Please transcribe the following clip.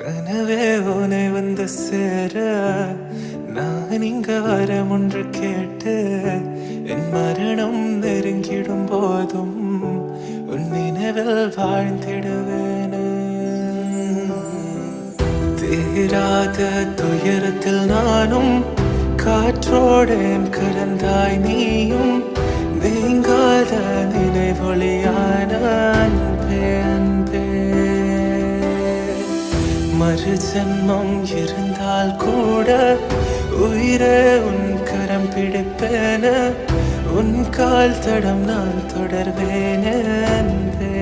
கனவே உனை வந்து சேர நான் இங்க வரம் ஒன்று கேட்டு என் மரணம் நெருங்கிடும் போதும் உன் நினைவில் வாழ்ந்திடுவேன். தீராத துயரத்தில் நானும் காற்றோடேன் கலந்தாய் நீயும் நீங்காத நினைவொளியான அன்பே அன்பே. மறு ஜென்மம் இருந்தால் கூட உயிரே உன் கரம் பிடிப்பேன உன் கால் தடம் நான் தொடர்வேன் அன்பே.